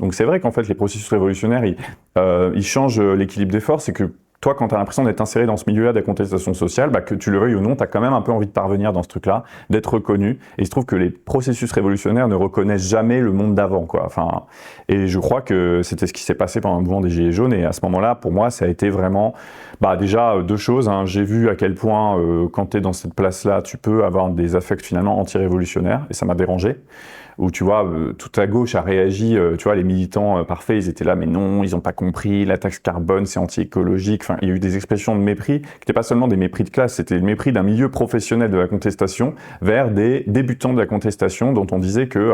Donc c'est vrai qu'en fait, les processus révolutionnaires, ils changent l'équilibre des forces, et que toi, quand tu as l'impression d'être inséré dans ce milieu-là de la contestation sociale, bah, que tu le veuilles ou non, tu as quand même un peu envie de parvenir dans ce truc-là, d'être reconnu. Et il se trouve que les processus révolutionnaires ne reconnaissent jamais le monde d'avant, quoi. Enfin, et je crois que c'était ce qui s'est passé pendant le mouvement des Gilets jaunes. Et à ce moment-là, pour moi, ça a été vraiment, bah, déjà deux choses, hein. J'ai vu à quel point, quand tu es dans cette place-là, tu peux avoir des affects finalement anti-révolutionnaires, et ça m'a dérangé. Où tu vois, toute la gauche a réagi, tu vois, les militants parfaits, ils étaient là, mais non, ils n'ont pas compris, la taxe carbone, c'est anti-écologique. Enfin, il y a eu des expressions de mépris, qui n'étaient pas seulement des mépris de classe, c'était le mépris d'un milieu professionnel de la contestation vers des débutants de la contestation dont on disait que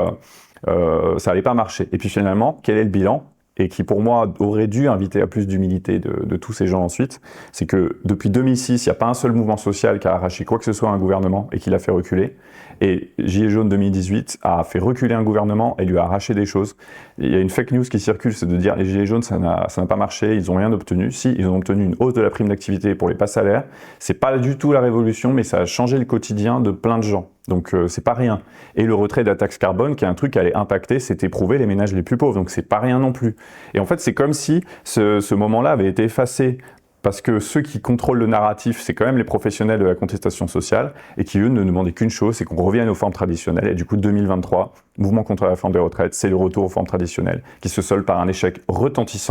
ça allait pas marcher. Et puis finalement, quel est le bilan ? Et qui pour moi aurait dû inviter à plus d'humilité de tous ces gens ensuite, c'est que depuis 2006, il n'y a pas un seul mouvement social qui a arraché quoi que ce soit à un gouvernement et qui l'a fait reculer. Et Gilets jaunes 2018 a fait reculer un gouvernement et lui a arraché des choses. Et il y a une fake news qui circule, c'est de dire les Gilets jaunes, ça n'a pas marché, ils n'ont rien obtenu. Si, ils ont obtenu une hausse de la prime d'activité pour les pas salaires. C'est pas du tout la révolution, mais ça a changé le quotidien de plein de gens. Donc c'est pas rien. Et le retrait de la taxe carbone, qui est un truc qui allait impacter, c'est éprouver les ménages les plus pauvres. Donc c'est pas rien non plus. Et en fait, c'est comme si ce moment-là avait été effacé, parce que ceux qui contrôlent le narratif, c'est quand même les professionnels de la contestation sociale, et qui eux ne demandaient qu'une chose, c'est qu'on revienne aux formes traditionnelles. Et du coup, 2023, mouvement contre la réforme des retraites, c'est le retour aux formes traditionnelles, qui se solde par un échec retentissant